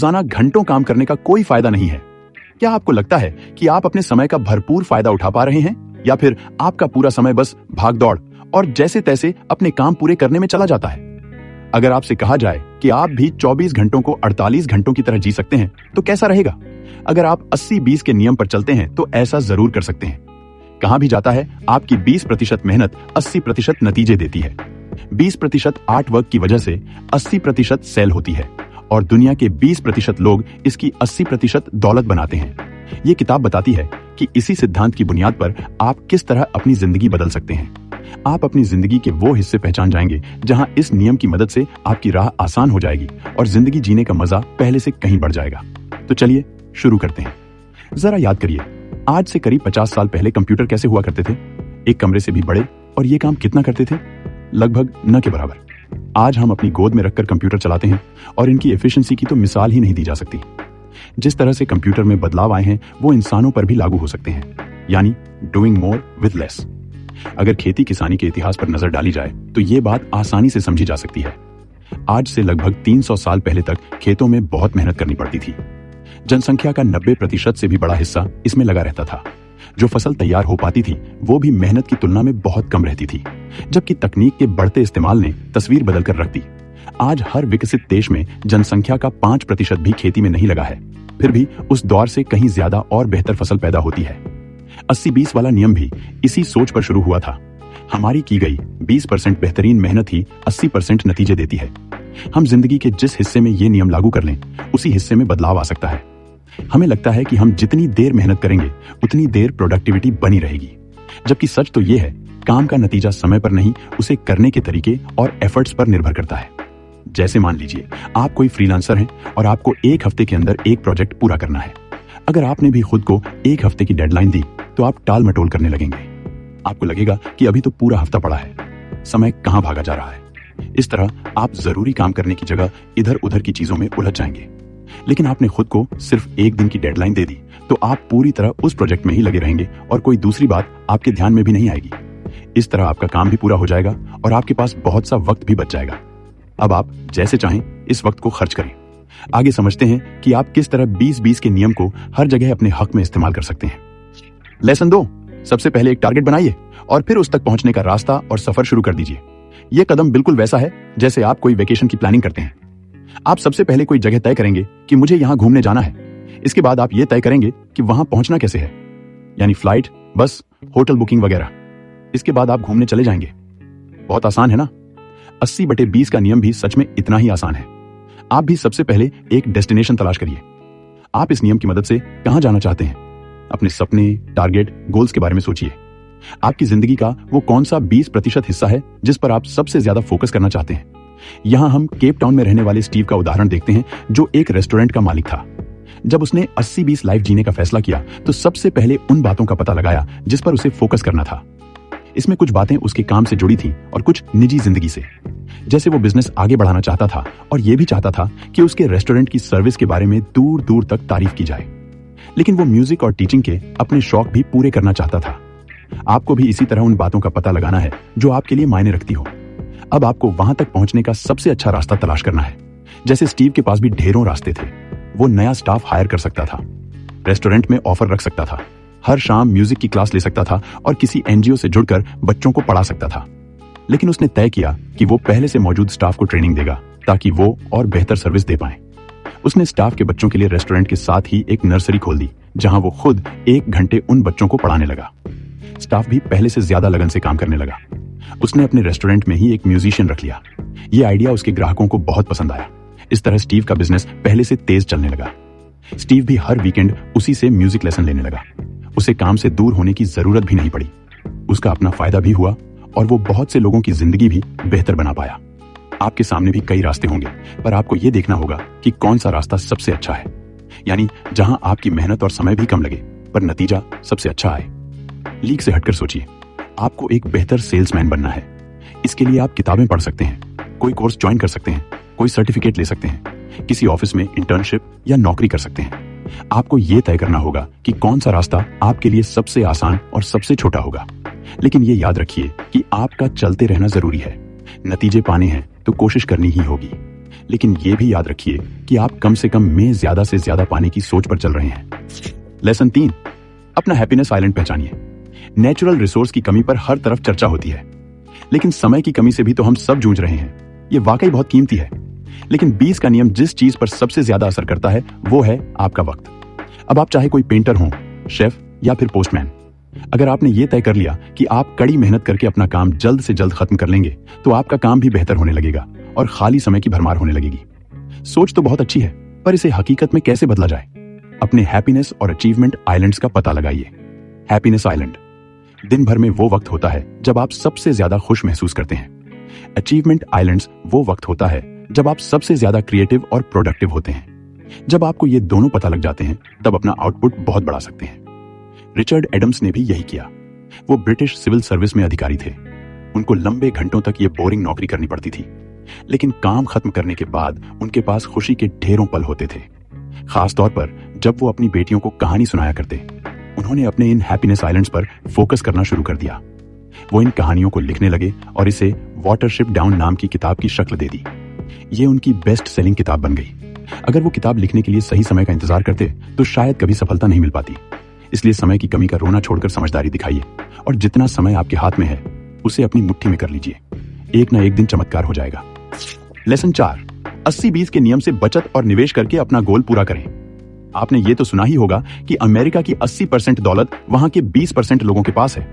रोजाना घंटों काम करने का कोई फायदा नहीं है। क्या आपको लगता है कि आप अपने समय का भरपूर फायदा उठा पा रहे हैं, या फिर आपका पूरा समय बस भाग दौड़ और जैसे तैसे अपने काम पूरे करने में चला जाता है? अगर आपसे कहा जाए कि आप भी 24 घंटों को 48 घंटों की तरह जी सकते हैं तो कैसा रहेगा? अगर आप 80-20 के नियम पर चलते हैं तो ऐसा जरूर कर सकते हैं। कहा भी जाता है आपकी 20% मेहनत 80% नतीजे देती है। 20% आर्ट वर्क की वजह से 80% सेल होती है और दुनिया के 20% लोग इसकी 80% दौलत बनाते हैं। ये किताब बताती है कि इसी सिद्धांत की बुनियाद पर आप किस तरह अपनी जिंदगी बदल सकते हैं। आप अपनी जिंदगी के वो हिस्से पहचान जाएंगे जहां इस नियम की मदद से आपकी राह आसान हो जाएगी और जिंदगी जीने का मजा पहले से कहीं बढ़ जाएगा। तो चलिए शुरू करते हैं। जरा याद करिए, आज से करीब 50 साल पहले कंप्यूटर कैसे हुआ करते थे? एक कमरे से भी बड़े, और ये काम कितना करते थे? लगभग न के बराबर। आज हम अपनी गोद में रखकर कंप्यूटर चलाते हैं और इनकी एफिशिएंसी की तो मिसाल ही नहीं दी जा सकती। जिस तरह से कंप्यूटर में बदलाव आए हैं वो इंसानों पर भी लागू हो सकते हैं, यानी डूइंग मोर विद लेस। अगर खेती किसानी के इतिहास पर नजर डाली जाए तो ये बात आसानी से समझी जा सकती है। आज से लगभग 300 साल पहले तक खेतों में बहुत मेहनत करनी पड़ती थी। जनसंख्या का 90% से भी बड़ा हिस्सा इसमें लगा रहता था। जो फसल तैयार हो पाती थी वो भी मेहनत की तुलना में बहुत कम रहती थी, जबकि तकनीक के बढ़ते इस्तेमाल ने तस्वीर बदल कर रख दी। आज हर विकसित देश में जनसंख्या का 5% भी खेती में नहीं लगा है, फिर भी उस दौर से कहीं ज्यादा और बेहतर फसल पैदा होती है। 80-20 वाला नियम भी इसी सोच पर शुरू हुआ था। हमारी की गई 20% बेहतरीन मेहनत ही 80% नतीजे देती है। हम जिंदगी के जिस हिस्से में ये नियम लागू कर लें उसी हिस्से में बदलाव आ सकता है। हमें लगता है कि हम जितनी देर मेहनत करेंगे उतनी देर प्रोडक्टिविटी बनी रहेगी, जबकि सच तो ये है काम का नतीजा समय पर नहीं, उसे करने के तरीके और एफर्ट्स पर निर्भर करता है। जैसे मान लीजिए आप कोई फ्रीलांसर हैं और आपको 1 हफ्ते के अंदर एक प्रोजेक्ट पूरा करना है। अगर आपने भी खुद को 1 हफ्ते की डेडलाइन दी तो आप टाल मटोल करने लगेंगे। आपको लगेगा कि अभी तो पूरा हफ्ता पड़ा है, समय कहां भागा जा रहा है। इस तरह आप जरूरी काम करने की जगह इधर उधर की चीजों में उलझ जाएंगे। लेकिन आपने खुद को सिर्फ 1 दिन की डेडलाइन दे दी तो आप पूरी तरह उस प्रोजेक्ट में ही लगे रहेंगे और कोई दूसरी बात आपके ध्यान में भी नहीं आएगी। इस तरह आपका काम भी पूरा हो जाएगा और आपके पास बहुत सा वक्त भी बच जाएगा। अब आप जैसे चाहें इस वक्त को खर्च करें। आगे समझते हैं कि आप किस तरह 20-20 के नियम को हर जगह अपने हक में इस्तेमाल कर सकते हैं। लेसन 2, सबसे पहले एक टारगेट बनाइए और फिर उस तक पहुंचने का रास्ता और सफर शुरू कर दीजिए। यह कदम बिल्कुल वैसा है जैसे आप कोई वेकेशन की प्लानिंग करते हैं। आप सबसे पहले कोई जगह तय करेंगे कि मुझे यहां घूमने जाना है। इसके बाद आप यह तय करेंगे कि वहां पहुंचना कैसे है, यानी फ्लाइट, बस, होटल बुकिंग वगैरह। इसके बाद आप घूमने चले जाएंगे। बहुत आसान है ना? 80/20 का नियम भी सच में इतना ही आसान है। आप भी सबसे पहले एक डेस्टिनेशन तलाश करिए। आप इस नियम की मदद से कहां जाना चाहते हैं? अपने सपने, टारगेट, गोल्स के बारे में सोचिए। आपकी जिंदगी का वो कौन सा 20% हिस्सा है जिस पर आप सबसे ज्यादा फोकस करना चाहते हैं? यहां हम केप टाउन में रहने वाले स्टीव का उदाहरण देखते हैं, जो एक रेस्टोरेंट का मालिक था। जब उसने 80-20 लाइफ जीने का फैसला किया तो सबसे पहले उन बातों का पता लगाया जिस पर उसे फोकस करना था। इसमें कुछ बातें उसके काम से जुड़ी थीं और कुछ निजी जिंदगी से। जैसे वो बिजनेस आगे बढ़ाना चाहता था और ये भी चाहता था कि उसके रेस्टोरेंट की सर्विस के बारे में दूर दूर तक तारीफ की जाए। लेकिन वो म्यूजिक और टीचिंग के अपने शौक भी पूरे करना चाहता था। आपको भी इसी तरह उन बातों का पता लगाना है जो आपके लिए मायने रखती हो। अब आपको वहां तक पहुंचने का सबसे अच्छा रास्ता तलाश करना है। जैसे स्टीव के पास भी ढेरों रास्ते थे। वो नया स्टाफ हायर कर सकता था, रेस्टोरेंट में ऑफर रख सकता था, हर शाम म्यूजिक की क्लास ले सकता था और किसी एनजीओ से जुड़कर बच्चों को पढ़ा सकता था। लेकिन उसने तय किया कि वो पहले से मौजूद स्टाफ को ट्रेनिंग देगा ताकि वो और बेहतर सर्विस दे पाए। उसने स्टाफ के बच्चों के लिए रेस्टोरेंट के साथ ही एक नर्सरी खोल दी जहां वो खुद 1 घंटे उन बच्चों को पढ़ाने लगा। स्टाफ भी पहले से ज्यादा लगन से काम करने लगा। उसने अपने रेस्टोरेंट में ही एक म्यूजिशियन रख लिया। ये आइडिया उसके ग्राहकों को बहुत पसंद आया। इस तरह स्टीव का बिजनेस पहले से तेज चलने लगा। स्टीव भी हर वीकेंड उसी से म्यूजिक लेसन लेने लगा। उसे काम से दूर होने की जरूरत भी नहीं पड़ी। उसका अपना फायदा भी हुआ और वो बहुत से लोगों की जिंदगी भी बेहतर बना पाया। आपके सामने भी कई रास्ते होंगे, पर आपको ये देखना होगा कि कौन सा रास्ता सबसे अच्छा है, यानी जहां आपकी मेहनत और समय भी कम लगे पर नतीजा सबसे अच्छा आए। लीक से हटकर सोचिए। आपको एक बेहतर सेल्समैन बनना है। इसके लिए आप किताबें पढ़ सकते हैं, कोई कोर्स ज्वाइन कर सकते हैं, कोई सर्टिफिकेट ले सकते हैं, किसी ऑफिस में इंटर्नशिप या नौकरी कर सकते हैं। आपको यह तय करना होगा कि कौन सा रास्ता आपके लिए सबसे आसान और सबसे छोटा होगा। लेकिन ये याद रखिए कि आपका चलते रहना जरूरी है। नतीजे पाने हैं तो कोशिश करनी ही होगी। लेकिन ये भी याद रखिए कि आप कम से कम में ज्यादा से ज्यादा पाने की सोच पर चल रहे हैं। लेसन 3, अपना हैप्पीनेस आइलैंड पहचानिए। नेचुरल रिसोर्स की कमी पर हर तरफ चर्चा होती है, लेकिन समय की कमी से भी तो हम सब जूझ रहे हैं। ये वाकई बहुत कीमती है, लेकिन 20 का नियम जिस चीज पर सबसे ज्यादा असर करता है वो है आपका वक्त। अब आप चाहे कोई पेंटर हो, शेफ या फिर पोस्टमैन, अगर आपने ये तय कर लिया कि आप कड़ी मेहनत करके अपना काम जल्द से जल्द खत्म कर लेंगे, तो आपका काम भी बेहतर होने लगेगा और खाली समय की भरमार होने लगेगी। सोच तो बहुत अच्छी है, पर इसे हकीकत में कैसे बदला जाए? अपने हैप्पीनेस और अचीवमेंट आइलैंड्स का पता लगाइए। हैप्पीनेस आइलैंड दिन भर में वो वक्त होता है जब आप सबसे ज्यादा खुश महसूस करते हैं। अचीवमेंट आइलैंड्स वो वक्त होता है जब आप सबसे ज्यादा क्रिएटिव और प्रोडक्टिव होते हैं। जब आपको ये दोनों पता लग जाते हैं, तब अपना आउटपुट बहुत बढ़ा सकते हैं। रिचर्ड एडम्स ने भी यही किया। वो ब्रिटिश सिविल सर्विस में अधिकारी थे। उनको लंबे घंटों तक ये बोरिंग नौकरी करनी पड़ती थी, लेकिन काम खत्म करने के बाद उनके पास खुशी के ढेरों पल होते थे। खासतौर पर जब वो अपनी बेटियों को कहानी सुनाया करते। उन्होंने अपने इन हैप्पीनेस आइलैंड्स पर फोकस करना शुरू कर दिया। वो इन कहानियों को लिखने लगे और इसे वाटरशिप डाउन नाम की किताब की शक्ल दे दी। ये उनकी बेस्ट सेलिंग किताब बन गई। अगर वो किताब लिखने के लिए सही समय का इंतजार करते तो शायद कभी सफलता नहीं मिल पाती। इसलिए समय की कमी का रोना छोड़कर समझदारी दिखाइए और जितना समय आपके हाथ में है उसे अपनी मुट्ठी में कर लीजिए। एक ना एक दिन चमत्कार हो जाएगा। लेसन 4, 80-20 के नियम से बचत और निवेश करके अपना गोल पूरा करें। आपने ये तो सुना ही होगा कि अमेरिका की 80% दौलत वहां के 20% लोगों के पास है।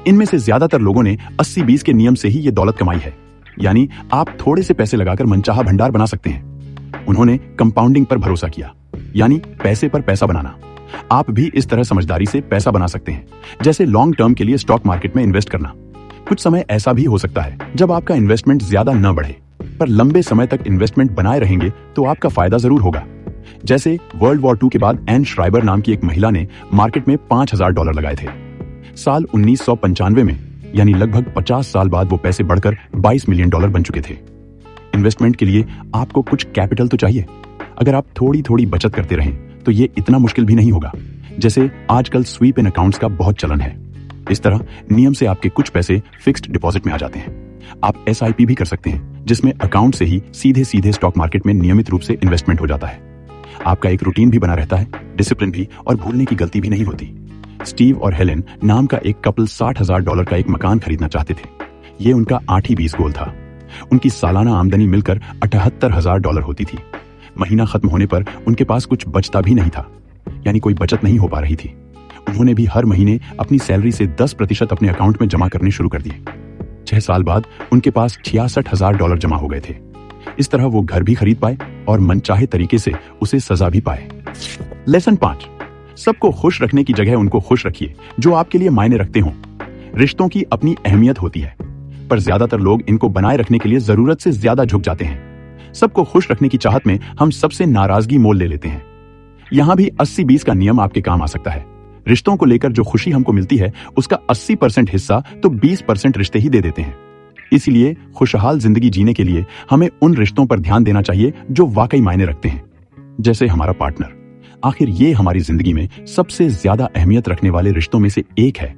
इनमें से ज्यादातर लोगों ने 80-20 के नियम से ही ये दौलत कमाई है, यानी आप थोड़े से पैसे लगाकर मनचाहा भंडार बना सकते हैं। उन्होंने कंपाउंडिंग पर भरोसा किया, यानी पैसे पर पैसा बनाना। आप भी इस तरह समझदारी से पैसा बना सकते हैं, जैसे लॉन्ग टर्म के लिए स्टॉक मार्केट में इन्वेस्ट करना। कुछ समय ऐसा भी हो सकता है जब आपका इन्वेस्टमेंट ज्यादा न बढ़े, पर लंबे समय तक इन्वेस्टमेंट बनाए रहेंगे तो आपका फायदा जरूर होगा। जैसे वर्ल्ड वॉर 2 के बाद एन श्राइबर नाम की एक महिला ने मार्केट में $5000 लगाए थे। साल 1995 में, यानी लगभग 50 साल बाद, वो पैसे बढ़कर $22 मिलियन बन चुके थे। इन्वेस्टमेंट के लिए आपको कुछ कैपिटल तो चाहिए। अगर आप थोड़ी थोड़ी बचत करते रहें तो ये इतना मुश्किल भी नहीं होगा। जैसे आजकल स्वीप इन अकाउंट्स का बहुत चलन है। इस तरह नियम से आपके कुछ पैसे फिक्स्ड डिपॉजिट में आ जाते हैं। आप SIP भी कर सकते हैं, जिसमें अकाउंट से ही सीधे सीधे स्टॉक मार्केट में नियमित रूप से इन्वेस्टमेंट हो जाता है। आपका एक रूटीन भी बना रहता है, डिसिप्लिन भी, और भूलने की गलती भी नहीं होती। स्टीव और हेलेन नाम का एक कपल $60,000 का एक मकान खरीदना चाहते थे। ये उनका 8-20 गोल था। उनकी सालाना आमदनी मिलकर $78,000 होती थी। महीना खत्म होने पर उनके पास कुछ बचता भी नहीं था, यानी कोई बचत नहीं हो पा रही थी। उन्होंने भी हर महीने अपनी सैलरी से 10% अपने अकाउंट में जमा करने शुरू कर दिए। 6 साल बाद उनके पास $66,000 जमा हो गए थे। इस तरह वो घर भी खरीद पाए और मनचाहे तरीके से उसे सजा भी पाए। लेसन 5, सबको खुश रखने की जगह उनको खुश रखिए जो आपके लिए मायने रखते हों। रिश्तों की अपनी अहमियत होती है, पर ज्यादातर लोग इनको बनाए रखने के लिए जरूरत से ज्यादा झुक जाते हैं। सबको खुश रखने की चाहत में हम सबसे नाराजगी मोल ले लेते हैं। यहां भी 80-20 का नियम आपके काम आ सकता है। रिश्तों को लेकर जो खुशी हमको मिलती है उसका 80% हिस्सा तो 20% रिश्ते ही दे देते हैं। इसलिए खुशहाल जिंदगी जीने के लिए हमें उन रिश्तों पर ध्यान देना चाहिए जो वाकई मायने रखते हैं, जैसे हमारा पार्टनर। आखिर ये हमारी जिंदगी में सबसे ज्यादा अहमियत रखने वाले रिश्तों में से एक है।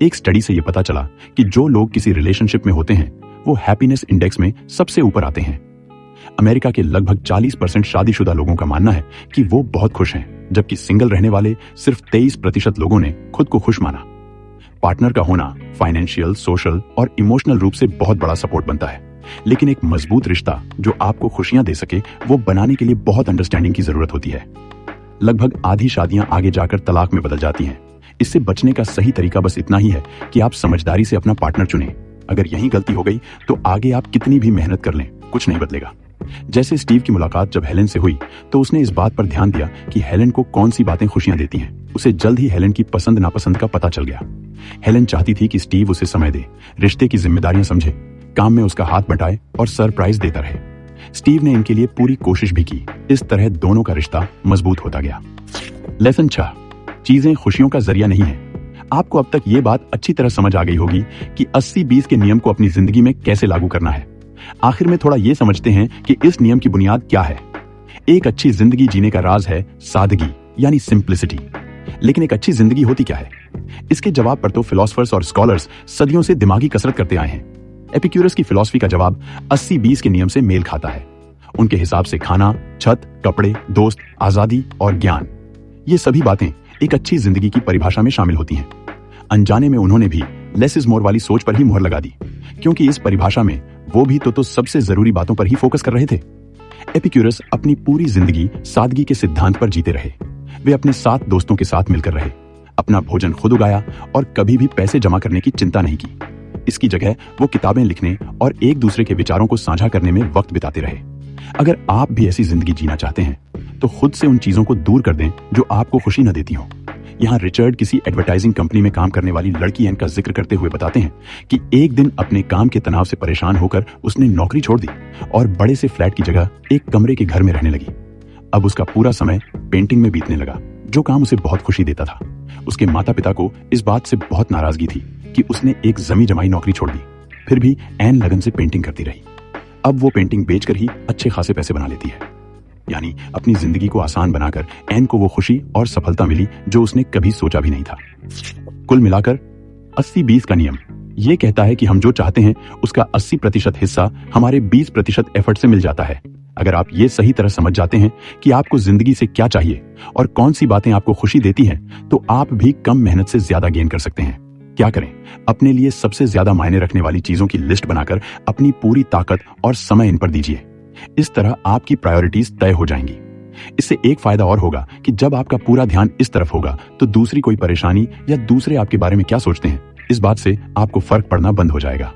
एक स्टडी से यह पता चला कि जो लोग किसी रिलेशनशिप में होते हैं वो हैप्पीनेस इंडेक्स में सबसे ऊपर आते हैं। अमेरिका के लगभग 40% शादीशुदा लोगों का मानना है कि वो बहुत खुश हैं, जबकि सिंगल रहने वाले सिर्फ 23% लोगों ने खुद को खुश माना। पार्टनर का होना फाइनेंशियल, सोशल और इमोशनल रूप से बहुत बड़ा सपोर्ट बनता है, लेकिन एक मजबूत रिश्ता जो आपको खुशियां दे सके वो बनाने के लिए बहुत अंडरस्टैंडिंग की जरूरत होती है। लगभग आधी शादियां आगे जाकर तलाक में बदल जाती हैं। इससे बचने का सही तरीका बस इतना ही है कि आप समझदारी से अपना पार्टनर चुनें। अगर यही गलती हो गई तो आगे आप कितनी भी मेहनत कर लें, कुछ नहीं बदलेगा। जैसे स्टीव की मुलाकात जब हेलेन से हुई तो उसने इस बात पर ध्यान दिया कि हेलेन को कौन सी बातें खुशियां देती हैं। उसे जल्द ही हेलेन की पसंद नापसंद का पता चल गया। हेलेन चाहती थी कि स्टीव उसे समय दे, रिश्ते की जिम्मेदारियां समझे, काम में उसका हाथ बटाए और सरप्राइज देता रहे। स्टीव ने इनके लिए पूरी कोशिश भी की। इस तरह दोनों का रिश्ता मजबूत होता गया। लेसन 6, चीजें खुशियों का जरिया नहीं है। आपको अब तक ये बात अच्छी तरह समझ आ गई होगी कि 80-20 के नियम को अपनी जिंदगी में कैसे लागू करना है। आखिर में थोड़ा ये समझते हैं कि इस नियम की बुनियाद क्या है। एक अच्छी जिंदगी जीने का राज है सादगी, यानी सिंप्लिसिटी। लेकिन एक अच्छी जिंदगी होती क्या है? इसके जवाब पर तो फिलोसफर्स और स्कॉलर्स सदियों से दिमागी कसरत करते आए हैं। एपिक्यूरस की फिलॉसफी का जवाब 80-20 के नियम से मेल खाता है। उनके हिसाब से खाना, छत, कपड़े, दोस्त, आजादी और ज्ञान, ये सभी बातें एक अच्छी जिंदगी की परिभाषा में शामिल होती हैं। अनजाने में उन्होंने भी लेस इज मोर वाली सोच पर ही मोहर लगा दी, क्योंकि इस परिभाषा में वो भी तो सबसे जरूरी बातों पर ही फोकस कर रहे थे। एपिक्यूरस अपनी पूरी जिंदगी सादगी के सिद्धांत पर जीते रहे। वे अपने 7 दोस्तों के साथ मिलकर रहे, अपना भोजन खुद उगाया और कभी भी पैसे जमा करने की चिंता नहीं की। इसकी जगह वो किताबें लिखने और एक दूसरे के विचारों को साझा करने में वक्त बिताते रहे। अगर आप भी ऐसी जिंदगी जीना चाहते हैं तो खुद से उन चीजों को दूर कर दें जो आपको खुशी न देती हो। यहाँ रिचर्ड किसी एडवर्टाइजिंग कंपनी में काम करने वाली लड़की एन का जिक्र करते हुए बताते हैं कि एक दिन अपने काम के तनाव से परेशान होकर उसने नौकरी छोड़ दी और बड़े से फ्लैट की जगह एक कमरे के घर में रहने लगी। अब उसका पूरा समय पेंटिंग में बीतने लगा, जो काम उसे बहुत खुशी देता था। उसके माता पिता को इस बात से बहुत नाराजगी थी कि उसने एक जमी जमाई नौकरी छोड़ दी, फिर भी एन लगन से पेंटिंग करती रही। अब वो पेंटिंग बेचकर ही अच्छे खासे पैसे बना लेती है। यानी अपनी जिंदगी को आसान बनाकर एन को वो खुशी और सफलता मिली जो उसने कभी सोचा भी नहीं था। कुल मिलाकर 80-20 का नियम ये कहता है कि हम जो चाहते हैं उसका 80% हिस्सा हमारे 20% एफर्ट से मिल जाता है। अगर आप ये सही तरह समझ जाते हैं कि आपको जिंदगी से क्या चाहिए और कौन सी बातें आपको खुशी देती हैं, तो आप भी कम मेहनत से ज्यादा गेन कर सकते हैं। क्या करें? अपने लिए सबसे ज्यादा मायने रखने वाली चीजों की लिस्ट बनाकर अपनी पूरी ताकत और समय इन पर दीजिए। इस तरह आपकी प्रायोरिटीज तय हो जाएंगी। इससे एक फायदा और होगा कि जब आपका पूरा ध्यान इस तरफ होगा तो दूसरी कोई परेशानी या दूसरे आपके बारे में क्या सोचते हैं, इस बात से आपको फर्क पड़ना बंद हो जाएगा।